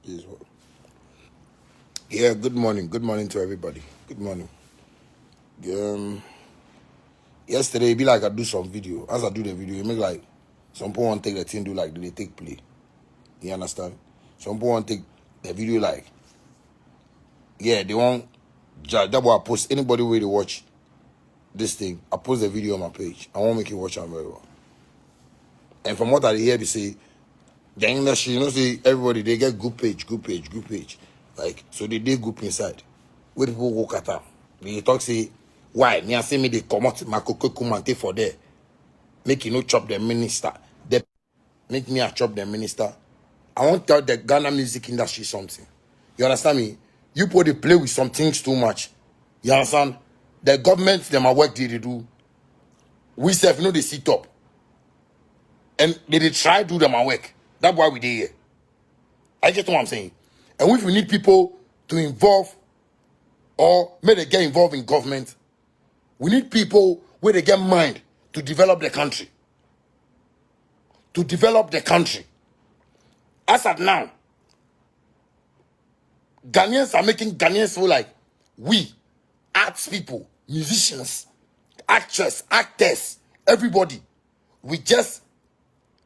Is what? Yeah, good morning. Good morning to everybody. Good morning. Um, Yesterday, it be like I do some video. As I do the video, it make like some people want to take the thing, do like they take play. You understand? Some people want to take the video like, yeah, they want, that why I post, anybody where they watch this thing, I post the video on my page. I won't make you watch it very well. And from what I hear, they say, the English, say everybody, they get group page. Like, so they group inside. Where people walk at them. They talk, say, why? Me, I say me, they come out my cocoa kumante for there. Make you no chop the minister. They make me a chop the minister. I want to tell the Ghana music industry something. You understand me? You put they play with some things too much. You understand? The government, them are work they do. We self know they sit up. And they try to do them our work. That's why we did here. I get what I'm saying. And if we need people to involve or may they get involved in government, we need people where they get mind to develop the country. To develop the country. As at now, Ghanaians are making Ghanaians feel like we, arts people, musicians, actors, everybody, we just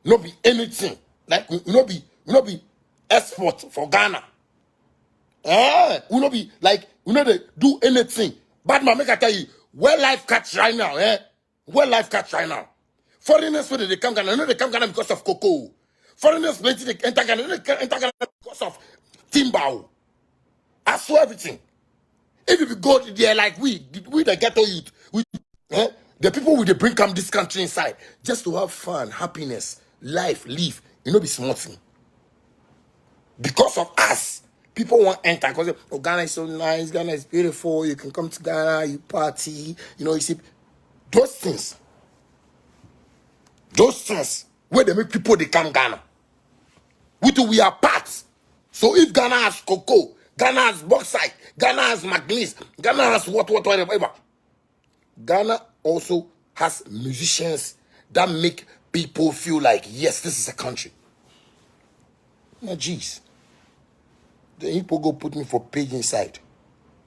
not be anything. Like we not be export for Ghana. We not be like we not do anything. But man, make I tell you, where life catch right now, Where life catch right now. Foreigners where they come Ghana, no they come Ghana because of cocoa. Foreigners plenty they enter Ghana, no they enter Ghana because of timber. I swear everything. If you go there like we the ghetto youth, the people will they bring come this country inside just to have fun, happiness, life, live. You know, be smarting. Because of us, people want to enter because oh, Ghana is so nice, Ghana is beautiful. You can come to Ghana, you party, you see those things where they make people they come Ghana. We are parts. So if Ghana has cocoa, Ghana has bauxite, Ghana has manganese, Ghana has whatever. Ghana also has musicians that make people feel like, yes, this is a country. Now, geez. Then people go put me for page inside.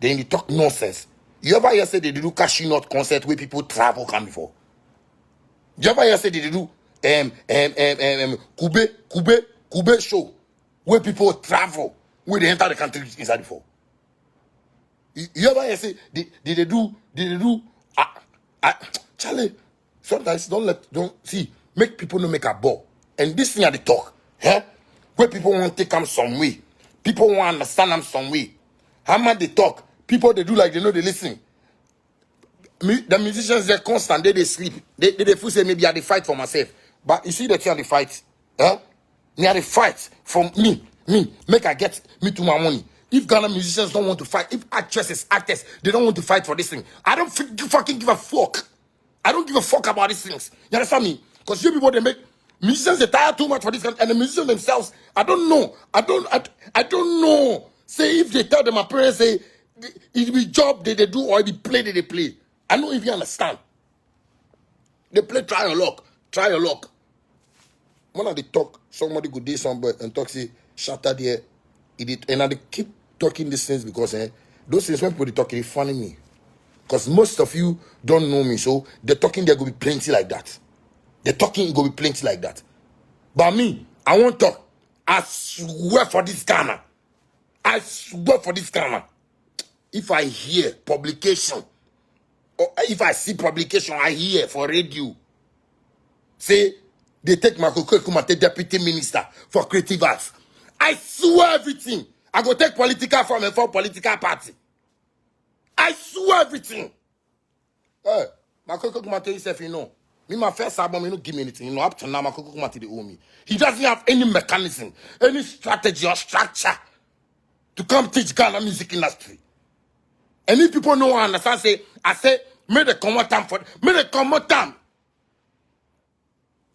Then they talk nonsense. You ever hear say they do cashew nut concert where people travel come before? You ever hear say they do Kube show where people travel where they enter the country inside before? You ever hear say did they do Charlie, sometimes don't see, make people no make a ball. And this thing at the talk, where people want to take them some way. People want to understand them some way. How much they talk, people they do like they know they listen. The musicians they're constant, they sleep. They feel say maybe I they fight for myself. But you see the thing they fight, Me are the fight for me, make I get me to my money. If Ghana musicians don't want to fight, if actors, they don't want to fight for this thing, I don't fucking give a fuck. I don't give a fuck about these things. You understand me? Because you people, they make musicians, they tire too much for this, and the musicians themselves, I don't know. I don't know. Say if they tell them, my parents say, it be job they do or it be play they play. I don't even understand. They play try your luck. When they talk, somebody go do somebody and talk, say, shatter there, and they keep talking these things because those things when people they talk, they funny me. Because most of you don't know me, so the talking there go be plenty like that. The talking go be plenty like that. But me, I won't talk. I swear for this Ghana. If I hear publication, or if I see publication, I hear for radio, say, they take Makoko Kumate deputy minister for creative arts. I swear everything. I go take political from a for political party. I swear everything. Makoko Kumate himself, me my first album, give me anything. Up to now, Makoko Kumate they owe me. He doesn't have any mechanism, any strategy or structure to come teach Ghana music industry. And if people know and understand, I say, may they come time for, may they come time.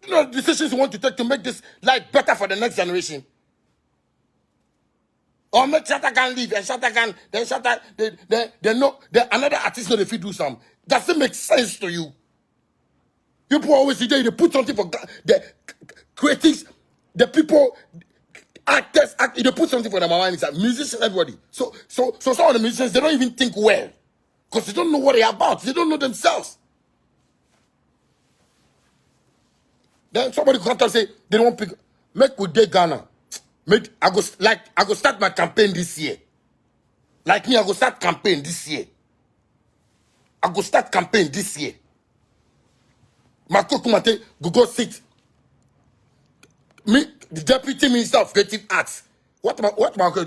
The decisions you want to take to make this life better for the next generation. Or make Shatta Khan leave and Shatta Khan, then Shatta, another artist know if you do some. Does it make sense to you? People always say they put something for the critics, the people, Actors, they put something for their mind inside. Musicians, everybody. So some of the musicians, they don't even think well. Because they don't know what they're about. They don't know themselves. Then somebody come and say, they don't pick. Make with day Ghana. I go start my campaign this year. Like me, I go start campaign this year. I go start campaign this year. Marco Kumate go sit. Me, the Deputy Minister of Creative Arts. What Marco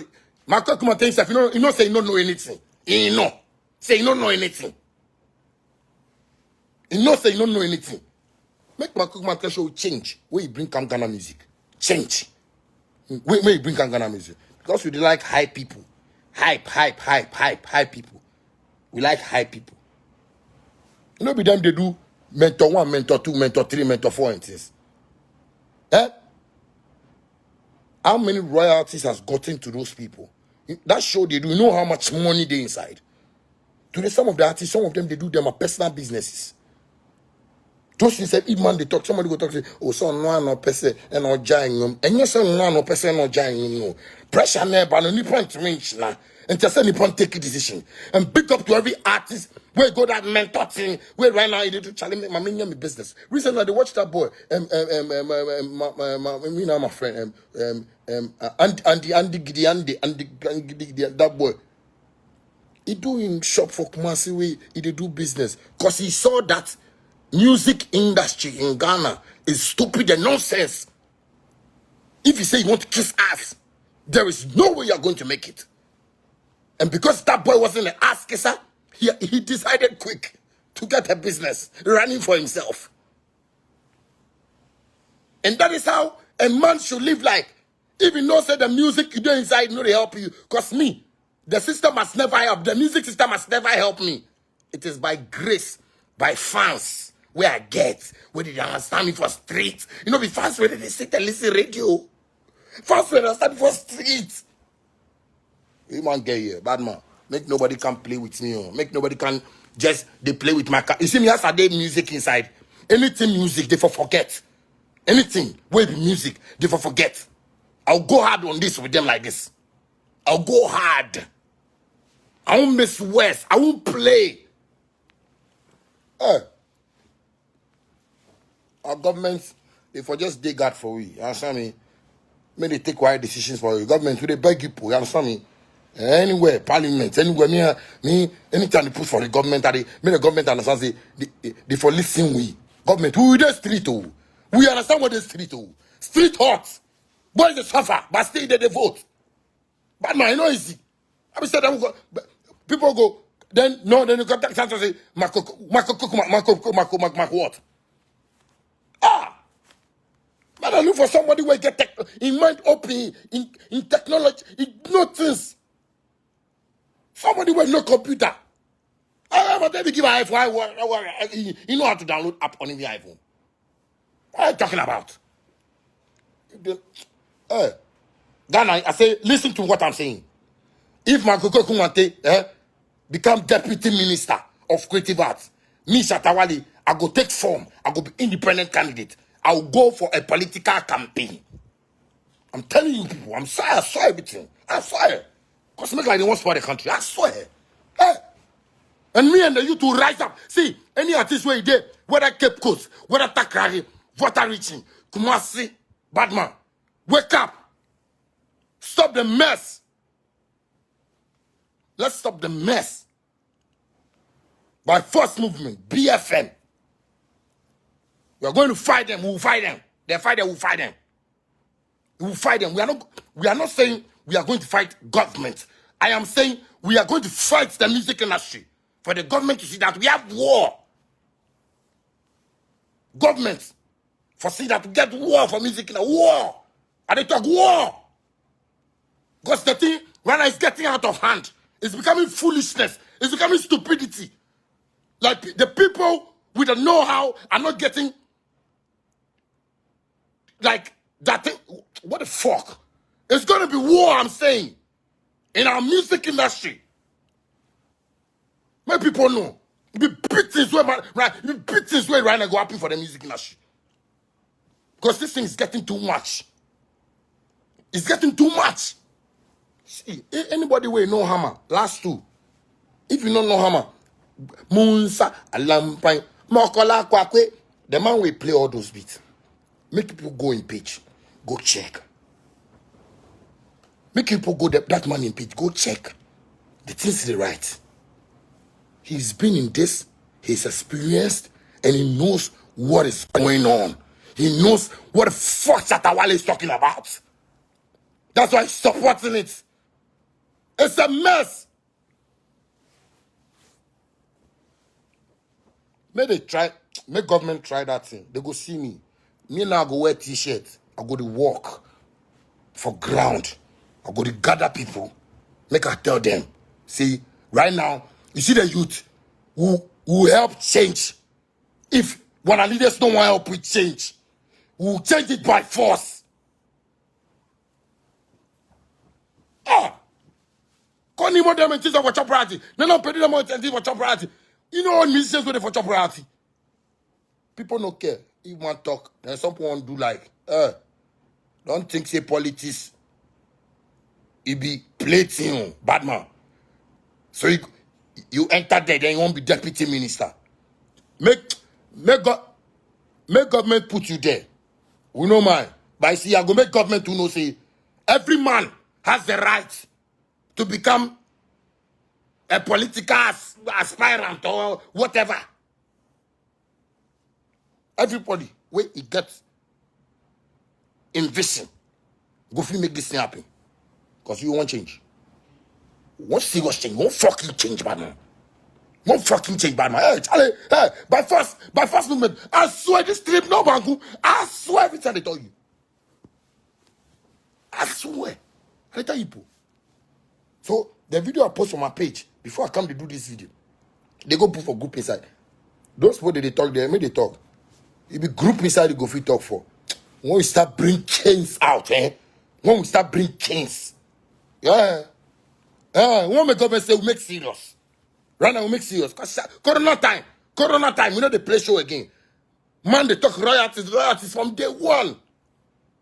Kumate himself, you know, say he don't know anything. He know. Say he don't know anything. He know say he don't know anything. Make Marco Kumate show change. Where you bring Ghana music. Change. Where you bring Ghana music. Because we like high people. Hype people. We like high people. You know, be them they do mentor 1, mentor 2, mentor 3, mentor 4 and things. Eh? How many royalties has gotten to those people? That show they do. You know how much money they inside. Today, some of the artists, some of them, they do them are personal businesses. Those things, if man they talk, somebody go talk say, oh, so no person and no giant. And yes, no person no giant. Pressure never, no point range now. And just any point take a decision. And big up to every artist where go that mentor thing. Where right now you do challenge my business. Recently, they watched that boy. Me now my friend. Andy Gidi, that boy. He do in shop for Kumasi way. He do business because he saw that music industry in Ghana is stupid and nonsense. If you say you want to kiss ass, there is no way you are going to make it. And because that boy wasn't an ass kisser, he decided quick to get a business running for himself. And that is how a man should live like. Even though say the music you do inside, no, they help you. Because me, the system must never help. The music system must never help me. It is by grace, by fans, where I get, where they understand me for street. You know, be fans where they sit and listen radio. Fans where they understand me for street. You man get here, bad man. Make nobody can play with me. Oh. Make nobody can just, they play with my car. You see me, as I did music inside. Anything music, they for forget. Anything, where be music, they for forget. I'll go hard on this with them like this. I'll go hard. I won't miss West. I won't play. Our government, they for just dig out for we. You understand me? May they take wise decisions for you. Government, they beg people. You understand me? Anywhere, parliament, anywhere, me, anytime they push for the government, may the government understand, they for listen we. Government, who the street, oh. We understand what the street, oh. Street hot. Boys, they suffer, but still they vote. But man, you know easy. I said people go, then you contact Santos say, Marco, what? Man, I look for somebody who get in mind open in technology, in nothings. Somebody with no computer. But let me give an iPhone. You know how to download app on the iPhone. What are you talking about? Ghana, I say, listen to what I'm saying. If Makoko Kumate become deputy minister of creative arts, me Shatawali, I go take form. I go be independent candidate. I will go for a political campaign. I'm telling you people, I saw everything. I swear. Because make like they want to spoil the country. I swear. And me and the youth will rise up. See, any artist where you did, whether Cape Coast, whether Takrari, Water Reaching, Kumasi, Badman, wake up. Stop the mess. Let's stop the mess. By first movement, BFM. We are going to fight them. We will fight them. They fight them. We will fight them. We will fight them. We are not saying we are going to fight government. I am saying we are going to fight the music industry for the government to see that we have war. Government for see that we get war for music in a war. And they talk war. Because the thing right now is getting out of hand. It's becoming foolishness. It's becoming stupidity. Like the people with the know-how are not getting like that thing. What the fuck? It's going to be war, I'm saying, in our music industry. Make people know. Be beatings where right now go happen for the music industry. Because this thing is getting too much. It's getting too much. See, anybody will know hammer. Last two. If you don't know hammer, Munsa, Alampine, Mokola Kwakwe, the man will play all those beats. Make people go in page. Go check. Make people go that man in page. Go check. The things they right. He's been in this. He's experienced. And he knows what is going on. He knows what the fuck Shatawale is talking about. That's why he's supporting it. It's a mess. Make government try that thing. They go see me. Me now go wear t-shirt. I go to walk for ground. I go to gather people. Make I tell them. See, right now, you see the youth who help change. If one of our leaders don't want help with change, we'll change it by force. Can't even them and for chop party. No, pay them and for chop party. You know what musicians go for chop party? People don't care. If one talk, then someone do like, don't think say politics. It be plating, bad man. So you enter there, then you won't be deputy minister. Make government put you there. We know man. But I see, I go make government to know say every man has the right to become a political aspirant or whatever. Everybody, when he gets in vision, go for make this thing happen. Because you want change. What serious change? Won't fucking change, man. Won't fucking change, man. Hey, Charlie, hey, by first movement, I swear this trip, no bangu. I swear every time they tell you. I swear. I tell you, people. So, the video I post on my page, before I come to do this video, they go put for group inside. Those people that they talk, they make they talk. It be group inside they go free talk for. When we start bring chains out, when we start bring chains. Yeah. When the government say we make serious. Right now we make serious. Because Corona time, we know they play show again. Man, they talk royalties from day one.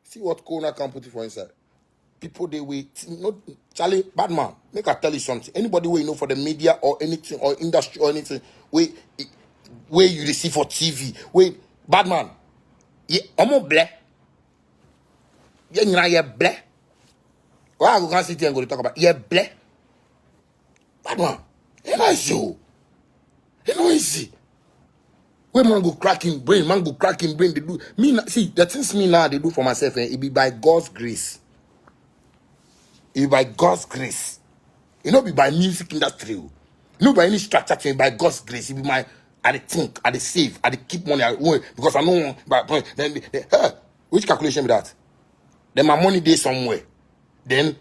See what Corona can put it for inside. People they wait. No, Charlie, bad man. Make I tell you something. Anybody where you know for the media or anything or industry or anything, where you receive for TV, bad man. Yeah, I'm black. Yeah, black. Why I go sit here and go to talk about? Yeah, black. Bad man. It's not easy. It's not easy. When man go cracking brain, they do. See, the things me now they do for myself, it be by God's grace. It be by God's grace. It not be by music industry. Not by any structure thing, by God's grace. It be my, I think, I save, I keep money, because I know, then, which calculation be that? Then my money there somewhere. Then,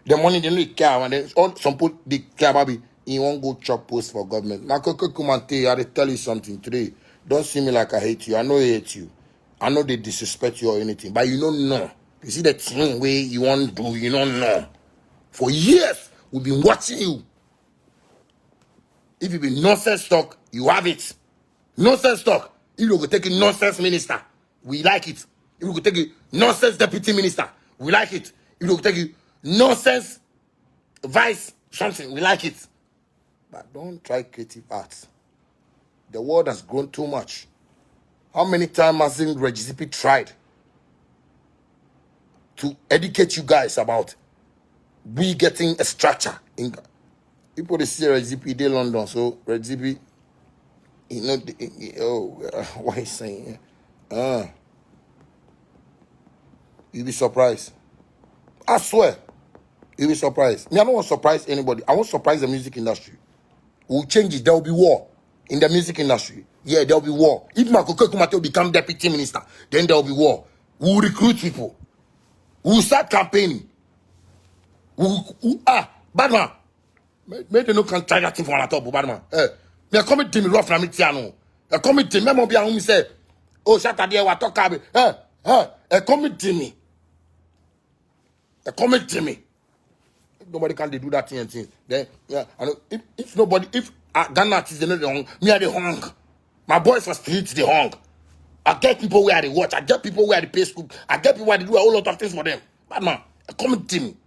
the money they don't care, and then all some people they care about me. You won't go chop post for government. Now, come and tell you something today. Don't see me like I hate you. I know I hate you. I know they disrespect you or anything, but you don't know. You see the thing where you want to do, you don't know. For years, we've been watching you. If you be nonsense talk, you have it. Nonsense talk. If you go take a nonsense minister, we like it. If you go take a nonsense deputy minister, we like it. If you go take a nonsense vice something, we like it. But don't try creative arts. The world has grown too much. How many times has Regizipi tried to educate you guys about we getting a structure? People they see Regizipi in London, so Regizipi, you know, what he's saying. You'll be surprised. I swear, you'll be surprised. Me, I don't want to surprise anybody. I want to surprise the music industry. We'll change it. There will be war in the music industry. Yeah, there will be war. If Makoko Kumato become deputy minister, then there will be war. We'll recruit people. We'll start campaigning. Bad man. Maybe no can try that thing for an top, bad man. Me come to me rough na me tiano. Come to me, me be a say, oh, Saturday we talk about. Come to me. Come to me. Nobody can do that thing and things. Then yeah, I know if nobody, if Ghana is the hung, me are the hung. My boys for streets they hung. I get people where they watch. I get people where they pay school. I get people where they do a whole lot of things for them. Bad man, Come team.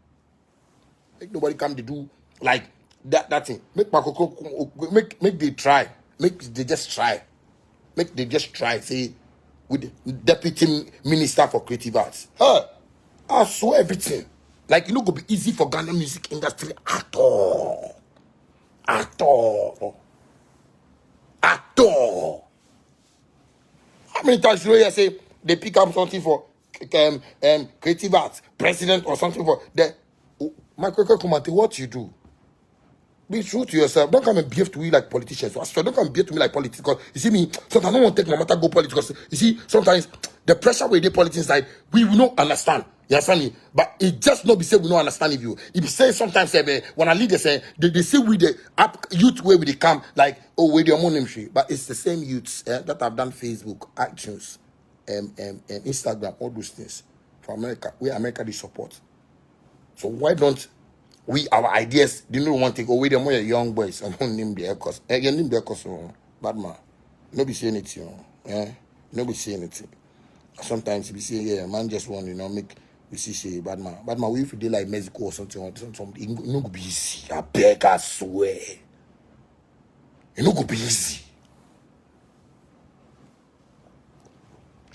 Make nobody come to do like that thing. Make make they try. Make they just try. Make they just try. Say with deputy minister for creative arts. I swear everything. Like it no go be easy for Ghana music industry at all. At all. At all. How many times do you say they pick up something for creative arts, president or something for the Michael Kumate, what you do? Be true to yourself. Don't come and behave to me like politicians. So don't come and behave to me like politics. Because you see me, sometimes I don't want to take my matter go politics. Because you see, sometimes the pressure with the politics side, we will not understand. You understand me? But it just not be say we don't understand if you. If you say sometimes when I lead say they say with the youth where we they come like with your money. But it's the same youths that have done Facebook, iTunes, and Instagram, all those things for America. Where America they support. So why don't we our ideas? Do you know one thing? Oh, wait, more young boys. I don't name their cause. You name their cause, bad man. No be saying it, no be saying it. Sometimes we say, yeah, man just want make we see say bad man. Bad man, we if they like Mexico or something, it no go be easy. I beg, I swear. It no go be easy.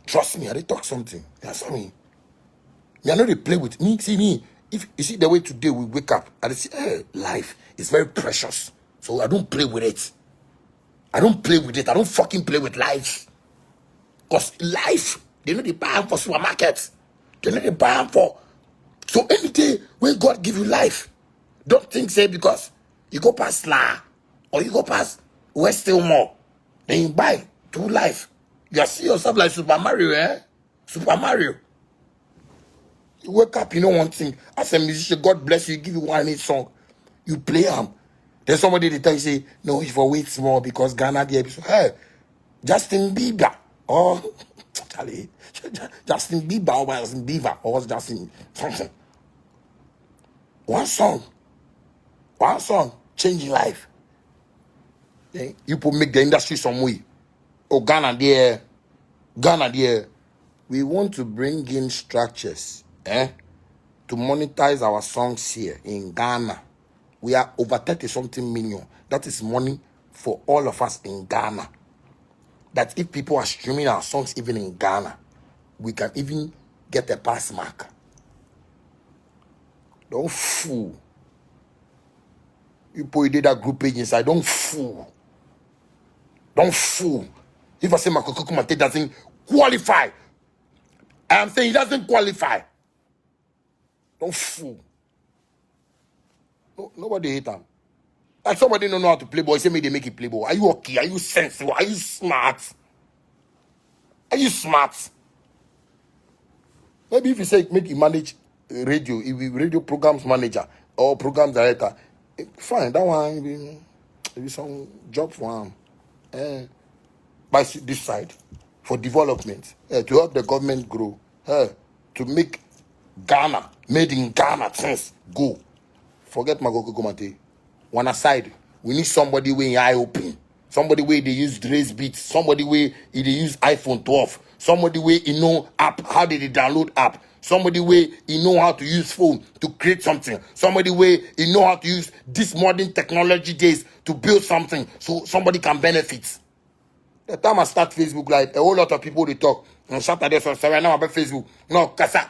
Trust me, I they talk something. That's me. Me, I know they play with me. See me. If you see the way today we wake up, I say, life is very precious. So I don't play with it. I don't play with it. I don't fucking play with life. Because life, they know they buy them for supermarkets. They know they buy them for. So any day when God give you life, don't think say because you go past La or you go past West Elmore, then you buy two life. You see yourself like Super Mario, Super Mario. You wake up, you know one thing. As a musician, God bless you, give you one hit song. You play them. Then somebody they tell you say, no, if I wait small because Ghana the episode. Hey, Justin Bieber. Or Charlie. Justin Bieber or Justin Bieber or Justin something. One song. Changing life. Then you put make the industry some way. Oh, Ghana there. We want to bring in structures. To monetize our songs here in Ghana. We are over 30-something million. That is money for all of us in Ghana. That if people are streaming our songs even in Ghana, we can even get a pass mark. Don't fool. You put that group page inside. Don't fool. If I say Makoko Kumate doesn't qualify, I am saying he doesn't qualify. Don't fool. No, nobody hate him. Like somebody don't know how to play ball. Say me they make it play ball. Are you okay? Are you sensible? Are you smart? Maybe if you say make you manage radio, if you radio programs manager or program director, fine. That one maybe some job for him. By this side for development, to help the government grow, to make Ghana, made in Ghana things go. Forget Makoko Kumate. One aside, we need somebody where in eye open. Somebody where they use Dre's Beats. Somebody where they use iPhone 12. Somebody where you know app, how did they download app. Somebody where you know how to use phone to create something. Somebody where you know how to use this modern technology days to build something so somebody can benefit. The time I start Facebook Live, a whole lot of people they talk on Saturday, so right now about Facebook. No, Kasa.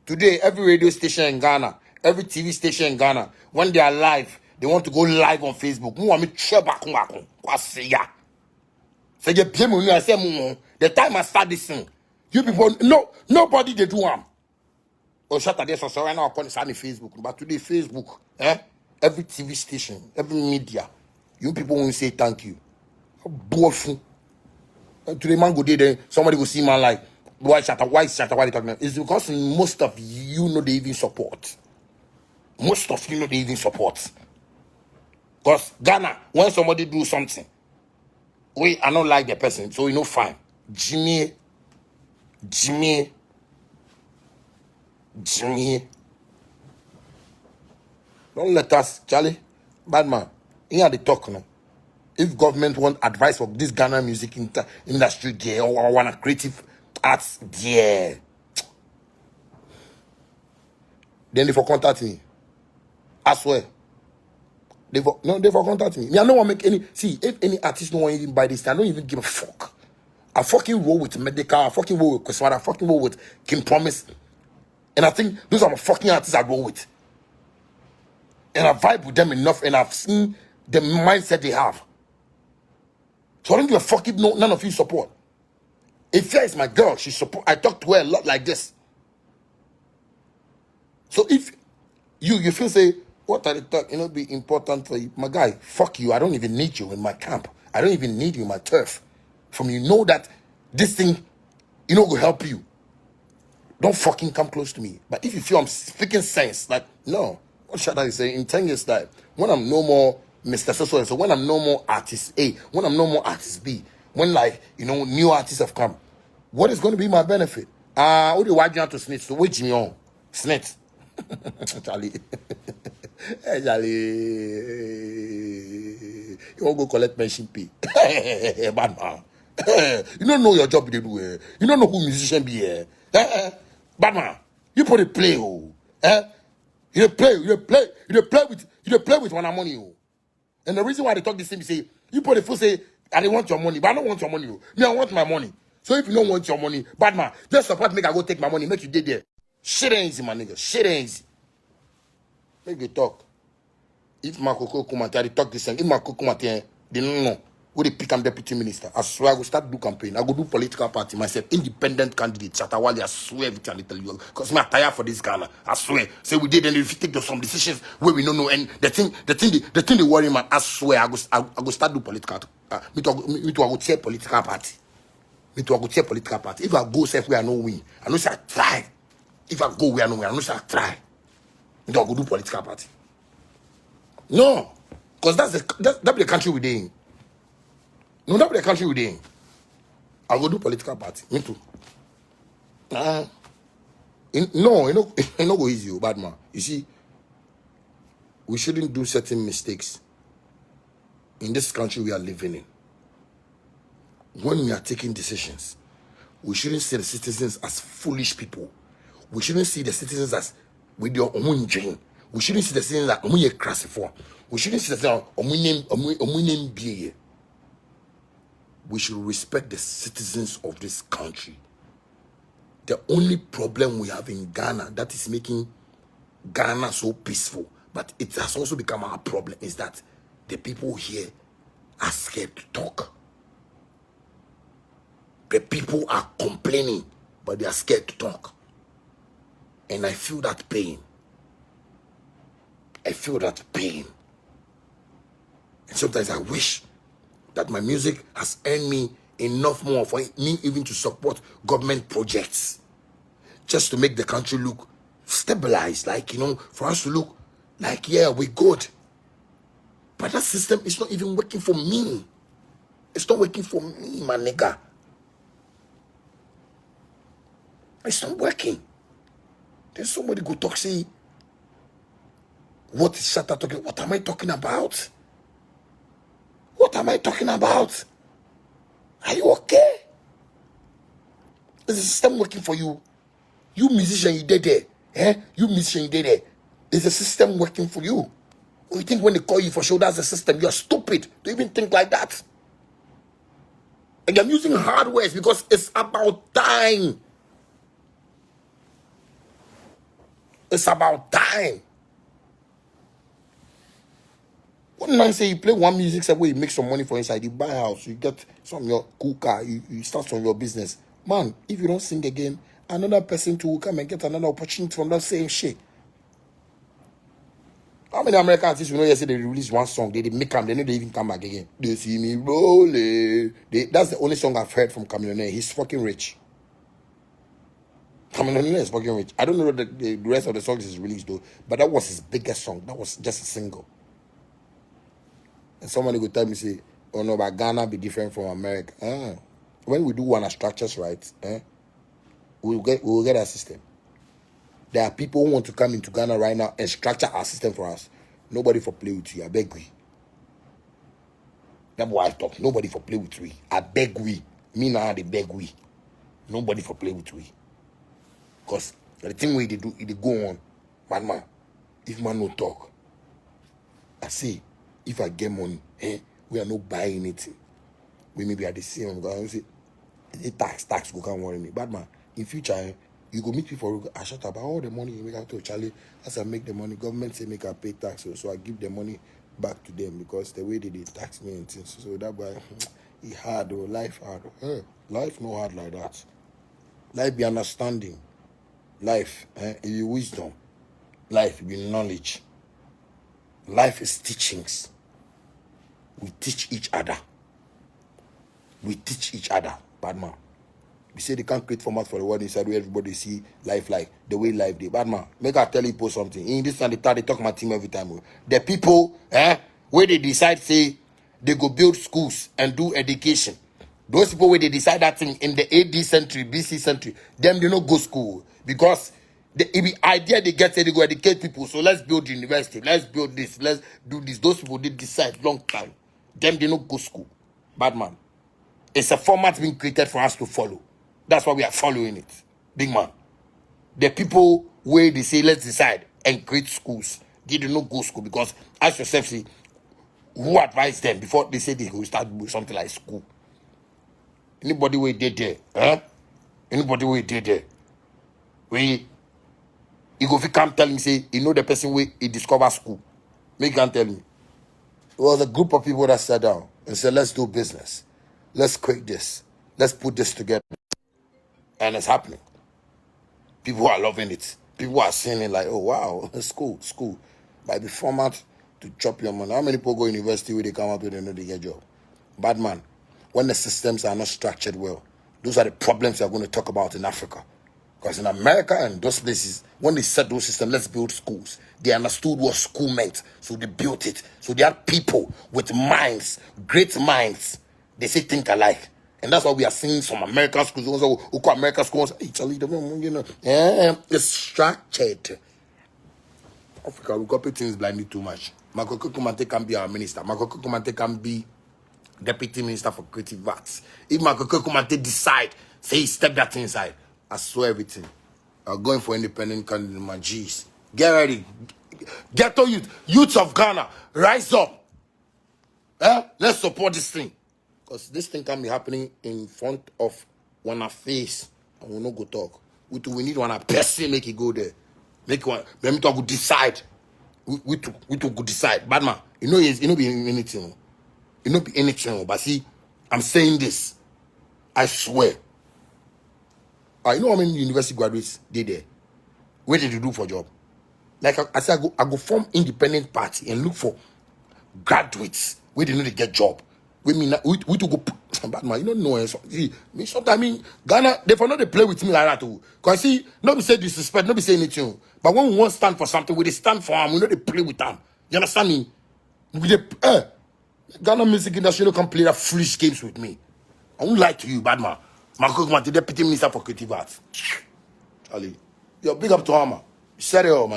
Today, every radio station in Ghana, every TV station in Ghana, when they are live, they want to go live on Facebook. The time I start this thing, you people, nobody they do them. On Saturday, so right now I can't start Facebook. But today, Facebook, every TV station, every media, you people won't say thank you. Boyfriend. Today, man go there, somebody will see man like, why is Shatta, what are you talking about? It's because most of you know they even support. Because Ghana, when somebody do something, I don't like the person, so you know fine. Jimmy. Don't let us, Charlie, bad man. Here they talk now. If government want advice for this Ghana music industry there or want creative arts there, Then they for contact me. I swear. They for contact me. Me, I don't want to make any. See, if any artist don't want to even buy this, I don't even give a fuck. I fucking roll with Medical. I fucking roll with Kuswara. I fucking roll with Kim Promise. And I think those are my fucking artists I roll with. And I vibe with them enough, and I've seen the mindset they have. So I don't give a fuck if none of you support. Ifya is my girl. She support. I talk to her a lot like this. So if you feel say, what are the talk, be important for you? My guy, fuck you. I don't even need you in my camp. I don't even need you in my turf. From you know that this thing, will help you. Don't fucking come close to me. But if you feel I'm speaking sense, like, no. What should I say? In 10 years' time, when I'm no more Mr. So when I'm no more artist A, when I'm no more artist B, when new artists have come, what is going to be my benefit? Who do you want to snitch? So wait me on. Snitch. Charlie. Hey, Charlie. You won't go collect pension pay. Bad man. You don't know your job you do. You don't know who musician be here. Bad man. You put a play, You play with one money, And the reason why they talk this thing, say, you put a fool say, I don't want your money, but I don't want your money. Me, I want my money. So if you don't want your money, bad man, just support me, I go take my money, make you did there. Shit ain't easy, my nigga. Shit ain't easy. Make you talk. If my coco come and talk this thing, if my coco come and they don't know. Who they pick I'm deputy minister. I swear I go start do campaign. I go do political party myself. Independent candidate. Chatawali, I swear everything I tell you. Because me tired for this Ghana. I swear. Say we did and if you take some decisions where we don't know. And the thing they worry man. I swear I go start do political. Me to I go chair political party. Me to I go chair political party. If I go safe where I know win. I know say I try. If I go where I know win, I know say I try. Me to I go do political party. No. Because that be the country we're in. No, that be the country we're in. I go do political party. Me too. No, it no go easy, bad man. You see, we shouldn't do certain mistakes in this country we are living in. When we are taking decisions, we shouldn't see the citizens as foolish people. We shouldn't see the citizens as with your own dream. We shouldn't see the citizens as omun ye crassy for. We shouldn't see the citizens as omun name be. We should respect the citizens of this country. The only problem we have in Ghana that is making Ghana so peaceful, but it has also become our problem, is that the people here are scared to talk. The people are complaining, but they are scared to talk. And I feel that pain. I feel that pain. And sometimes I wish that my music has earned me enough more for me even to support government projects. Just to make the country look stabilized. Like, for us to look like, yeah, we're good. But that system is not even working for me. It's not working for me, my nigga. It's not working. Then somebody go talk, say, what is Shatta talking? What am I talking about? What am I talking about? Are you okay? Is the system working for you? You musician, you did there. You musician, you did there. Is the system working for you? Or you think when they call you for show, that's the system? You're stupid to even think like that. And I'm using hard words because it's about time. It's about time. One man say you play one music set where you make some money for inside, you buy a house, you get some your cool car, you start from your business. Man, if you don't sing again, another person too will come and get another opportunity from that same shit. How many American artists you know yesterday they released one song, they make them, they never even come back again. They see me rolling. That's the only song I've heard from Chamillionaire. He's fucking rich. Chamillionaire is fucking rich. I don't know the rest of the songs is released though, but that was his biggest song. That was just a single. And somebody would tell me, say, oh no, but Ghana be different from America. When we do one structures right, we'll get a system. There are people who want to come into Ghana right now and structure our system for us. Nobody for play with you. I beg we. That's why I talk. Nobody for play with we. I beg we. Me now they beg we. Nobody for play with we. Because the thing we they do, it go on. Bad man, if man no talk, I say, if I get money, we are not buying anything. We maybe at the same because I say, tax go can't worry me. Bad man, in future, you go meet people, I shut up all the money you make out to Charlie. As I make the money, government say make I pay tax, so I give the money back to them because the way they tax me and things. So that way, it hard or life hard. Life no hard like that. Life be understanding. Life, it be wisdom. Life be knowledge. Life is teachings. We teach each other. We teach each other, bad man. We say they can't create format for the world inside where everybody see life like the way life they. Bad man, make I tell you post something. In this and the third, they talk my team every time. The people, where they decide say they go build schools and do education. Those people where they decide that thing in the AD century, BC century, them they not go school because the idea they get say they go educate people. So let's build university, let's build this, let's do this. Those people did decide long time. Them they not go school. Bad man. It's a format being created for us to follow. That's why we are following it. Big man. The people where they say let's decide and create schools, they do not go school because ask yourself, see, who advised them before they say they will start something like school? Anybody where did there? Anybody where did there? Where you go if you come tell me say you know the person where he discover school. Make can tell me. It was a group of people that sat down and said, let's do business. Let's create this. Let's put this together. And it's happening. People are loving it. People are seeing it like, oh, wow, school. By the format to chop your money. How many people go to university where they come out with and know they get job? Bad man, when the systems are not structured well, those are the problems we are going to talk about in Africa. Because in America and those places, when they set those systems, let's build schools. They understood what school meant. So they built it. So they had people with minds, great minds. They say think alike. And that's why we are seeing some American schools. Who call American schools? It's structured. Africa, we copy things blindly too much. Makoko Kumante can be our minister. Makoko Kumante can be deputy minister for creative arts. If Makoko Kumante decide, say he step that inside, I swear everything. I'm going for independent candidate, my G's. Get ready. Ghetto youths of Ghana, rise up. Let's support this thing. Because this thing can be happening in front of one face and we'll not go talk. We need one person make it go there. Make one. Let me talk. We decide. We to go decide. Bad man, you know be anything. You know be anything. But see, I'm saying this. I swear. You know how many university graduates did there? What did you do for job? Like I said, I go form independent party and look for graduates where they know they get job. We to go bad man, you don't know. See, me sometimes Ghana, they for not they play with me like that too. Cause see, nobody say disrespect, nobody say anything. But when we want to stand for something, we they stand for them, we know they play with them. You understand me? We they Ghana music industry don't come play that foolish games with me. I won't lie to you, bad man. Makoko Kumante, the deputy minister for creative arts. Charlie, you're big up to Hama. You said it all, man.